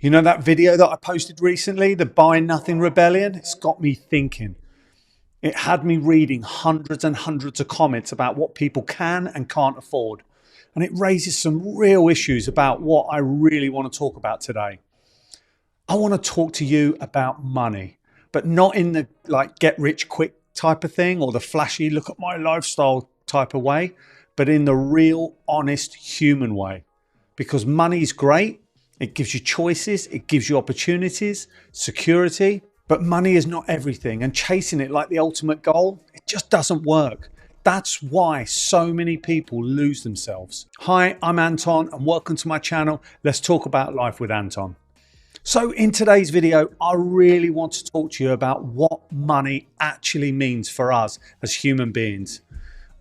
You know that video that I posted recently, the Buy Nothing Rebellion? It's got me thinking. It had me reading hundreds and hundreds of comments about what people can and can't afford. And it raises some real issues about what I really want to talk about today. I want to talk to you about money, but not in the get rich quick type of thing or the flashy look at my lifestyle type of way, but in the real, honest, human way. Because money is great. It gives you choices. It gives you opportunities, security. But money is not everything. And chasing it like the ultimate goal, it just doesn't work. That's why so many people lose themselves. Hi, I'm Anton and welcome to my channel. Let's talk about life with Anton. So in today's video, I really want to talk to you about what money actually means for us as human beings.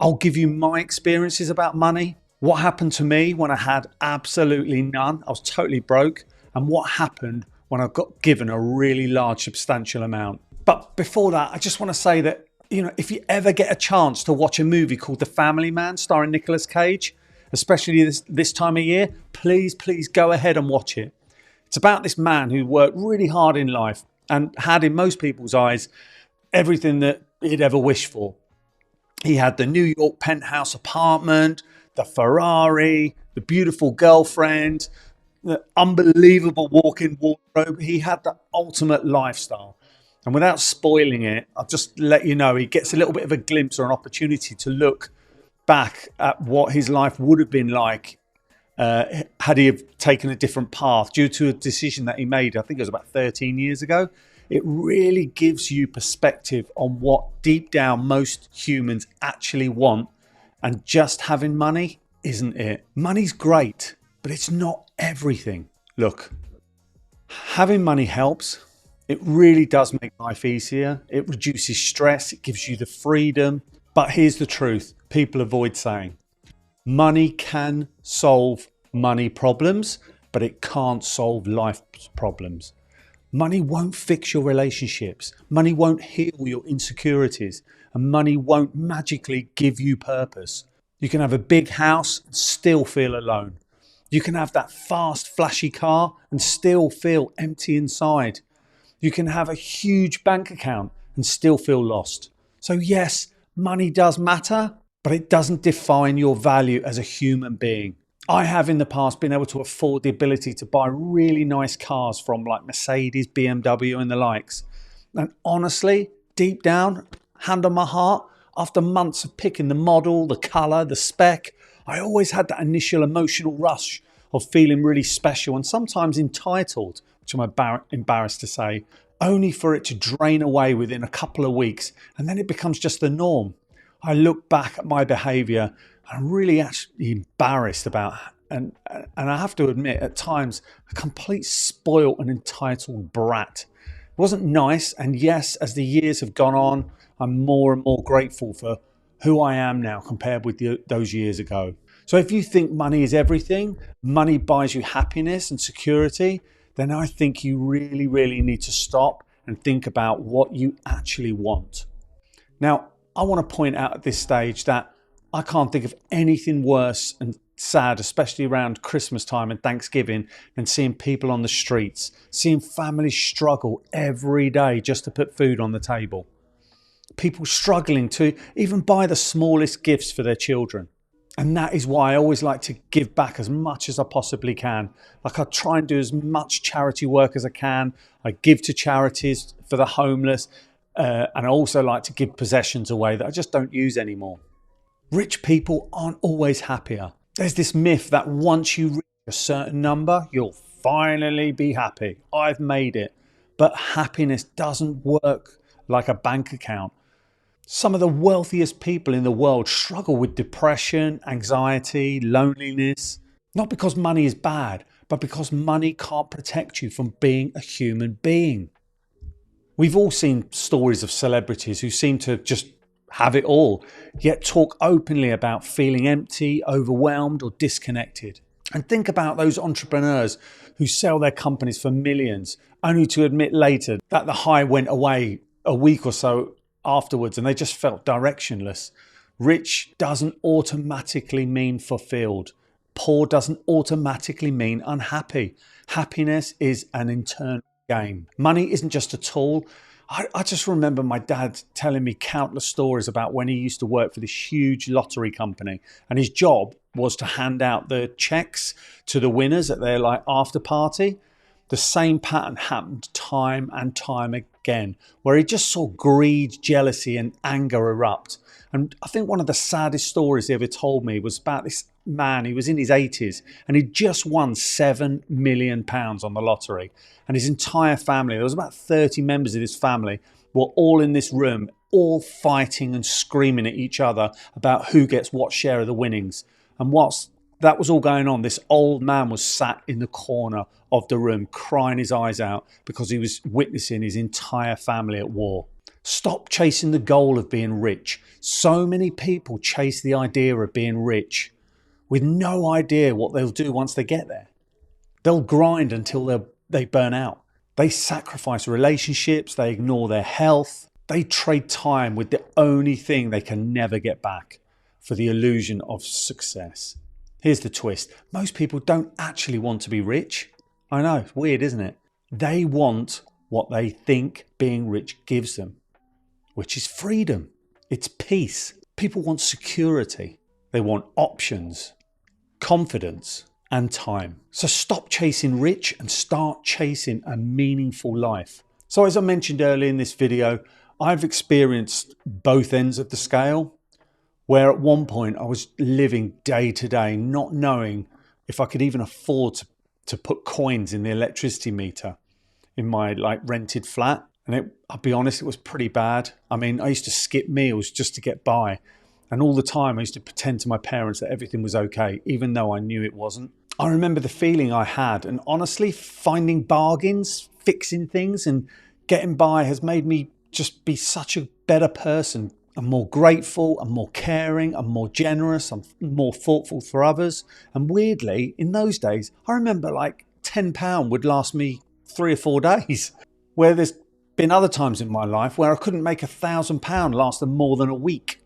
I'll give you my experiences about money, what happened to me when I had absolutely none, I was totally broke, and what happened when I got given a really large substantial amount. But before that, I just want to say that, if you ever get a chance to watch a movie called The Family Man starring Nicolas Cage, especially this time of year, please go ahead and watch it. It's about this man who worked really hard in life and had, in most people's eyes, everything that he'd ever wished for. He had the New York penthouse apartment, the Ferrari, the beautiful girlfriend, the unbelievable walk-in wardrobe. He had the ultimate lifestyle. And without spoiling it, I'll just let you know, he gets a little bit of a glimpse or an opportunity to look back at what his life would have been like had he have taken a different path due to a decision that he made, I think it was about 13 years ago. It really gives you perspective on what deep down most humans actually want, and just having money isn't it. Money's great, but it's not everything. Look, having money helps. It really does make life easier. It reduces stress. It gives you the freedom. But here's the truth people avoid saying. Money can solve money problems, but it can't solve life problems. Money won't fix your relationships. Money won't heal your insecurities. And money won't magically give you purpose. You can have a big house and still feel alone. You can have that fast, flashy car and still feel empty inside. You can have a huge bank account and still feel lost. So yes, money does matter, but it doesn't define your value as a human being. I have in the past been able to afford the ability to buy really nice cars from like Mercedes, BMW and the likes. And honestly, deep down, hand on my heart, after months of picking the model, the colour, the spec, I always had that initial emotional rush of feeling really special and sometimes entitled, which I'm embarrassed to say, only for it to drain away within a couple of weeks, and then it becomes just the norm. I look back at my behaviour and I'm really actually embarrassed about, and I have to admit at times, a complete spoiled and entitled brat. It wasn't nice, and yes, as the years have gone on, I'm more and more grateful for who I am now compared with those years ago. So if you think money is everything, money buys you happiness and security, then I think you really need to stop and think about what you actually want. Now, I want to point out at this stage that I can't think of anything worse and sad, especially around Christmas time and Thanksgiving, than seeing people on the streets, seeing families struggle every day just to put food on the table. People struggling to even buy the smallest gifts for their children. And that is why I always like to give back as much as I possibly can. Like I try and do as much charity work as I can. I give to charities for the homeless. And I also like to give possessions away that I just don't use anymore. Rich people aren't always happier. There's this myth that once you reach a certain number, you'll finally be happy. I've made it. But happiness doesn't work like a bank account. Some of the wealthiest people in the world struggle with depression, anxiety, loneliness. Not because money is bad, but because money can't protect you from being a human being. We've all seen stories of celebrities who seem to just have it all, yet talk openly about feeling empty, overwhelmed or disconnected. And think about those entrepreneurs who sell their companies for millions, only to admit later that the high went away a week or so afterwards and they just felt directionless. Rich doesn't automatically mean fulfilled. Poor doesn't automatically mean unhappy. Happiness is an internal game. Money isn't just a tool. I just remember my dad telling me countless stories about when he used to work for this huge lottery company, and his job was to hand out the checks to the winners at their after party. The same pattern happened time and time again, where he just saw greed, jealousy, and anger erupt. And I think one of the saddest stories he ever told me was about this man. He was in his 80s and he'd just won £7 million on the lottery. And his entire family, there was about 30 members of his family, were all in this room, all fighting and screaming at each other about who gets what share of the winnings. And whilst that was all going on, this old man was sat in the corner of the room crying his eyes out because he was witnessing his entire family at war. Stop chasing the goal of being rich. So many people chase the idea of being rich with no idea what they'll do once they get there. They'll grind until they burn out. They sacrifice relationships, they ignore their health, they trade time with the only thing they can never get back for the illusion of success. Here's the twist. Most people don't actually want to be rich. I know, it's weird, isn't it? They want what they think being rich gives them, which is freedom. It's peace. People want security. They want options, confidence, and time. So stop chasing rich and start chasing a meaningful life. So as I mentioned earlier in this video, I've experienced both ends of the scale, where at one point I was living day to day, not knowing if I could even afford to put coins in the electricity meter in my rented flat. And I'll be honest, it was pretty bad. I mean, I used to skip meals just to get by. And all the time I used to pretend to my parents that everything was okay, even though I knew it wasn't. I remember the feeling I had, and honestly, finding bargains, fixing things and getting by has made me just be such a better person. I'm more grateful, I'm more caring, I'm more generous, I'm more thoughtful for others. And weirdly, in those days, I remember £10 would last me 3 or 4 days, where there's been other times in my life where I couldn't make £1,000 last them more than a week.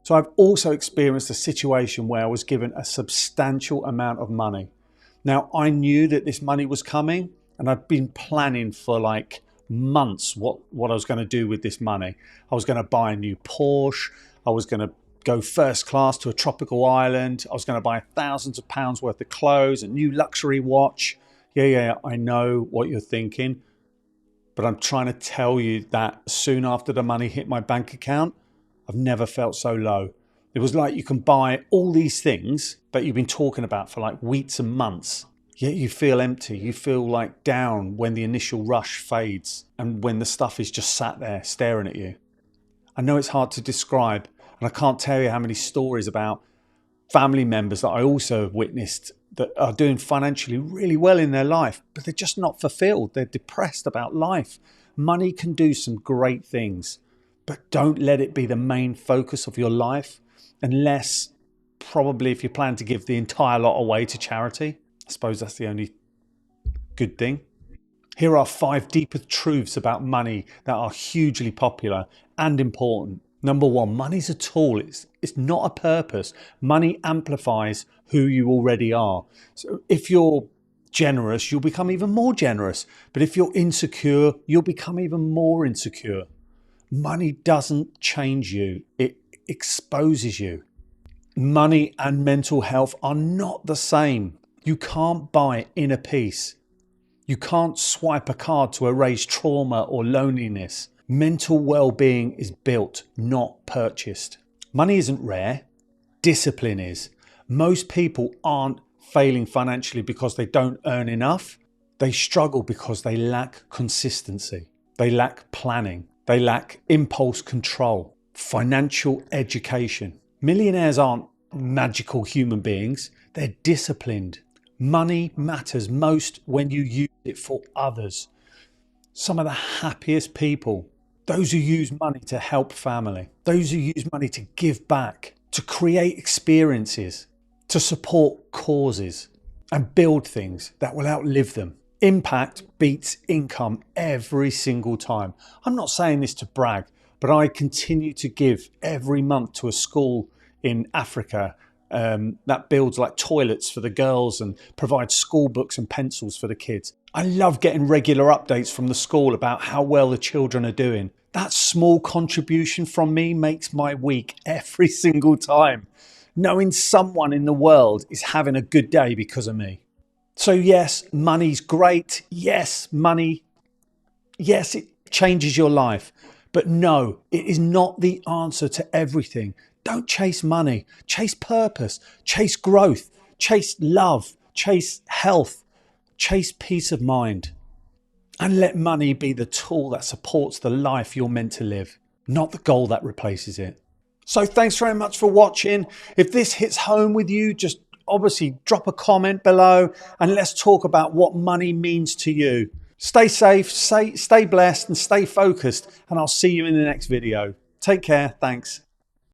So I've also experienced a situation where I was given a substantial amount of money. Now, I knew that this money was coming, and I'd been planning for months what I was going to do with this money. I was going to buy a new Porsche. I was going to go first class to a tropical island. I was going to buy thousands of pounds worth of clothes, a new luxury watch. Yeah, I know what you're thinking. But I'm trying to tell you that soon after the money hit my bank account, I've never felt so low. It was like you can buy all these things that you've been talking about for weeks and months, yet you feel empty. You feel down when the initial rush fades and when the stuff is just sat there staring at you. I know it's hard to describe, and I can't tell you how many stories about family members that I also have witnessed that are doing financially really well in their life, but they're just not fulfilled. They're depressed about life. Money can do some great things, but don't let it be the main focus of your life, unless probably if you plan to give the entire lot away to charity. I suppose that's the only good thing. Here are 5 deeper truths about money that are hugely popular and important. Number 1, money's a tool. It's not a purpose. Money amplifies who you already are. So if you're generous, you'll become even more generous. But if you're insecure, you'll become even more insecure. Money doesn't change you. It exposes you. Money and mental health are not the same. You can't buy inner peace. You can't swipe a card to erase trauma or loneliness. Mental well-being is built, not purchased. Money isn't rare. Discipline is. Most people aren't failing financially because they don't earn enough. They struggle because they lack consistency. They lack planning. They lack impulse control, financial education. Millionaires aren't magical human beings. They're disciplined. Money matters most when you use it for others. Some of the happiest people, those who use money to help family, those who use money to give back, to create experiences, to support causes and build things that will outlive them. Impact beats income every single time. I'm not saying this to brag, but I continue to give every month to a school in Africa that builds like toilets for the girls and provides school books and pencils for the kids. I love getting regular updates from the school about how well the children are doing. That small contribution from me makes my week every single time, knowing someone in the world is having a good day because of me. So yes, money's great. Yes, money. Yes, it changes your life. But no, it is not the answer to everything. Don't chase money. Chase purpose. Chase growth. Chase love. Chase health. Chase peace of mind. And let money be the tool that supports the life you're meant to live, not the goal that replaces it. So thanks very much for watching. If this hits home with you, just obviously drop a comment below and let's talk about what money means to you. Stay safe, stay blessed and stay focused, and I'll see you in the next video. Take care. Thanks.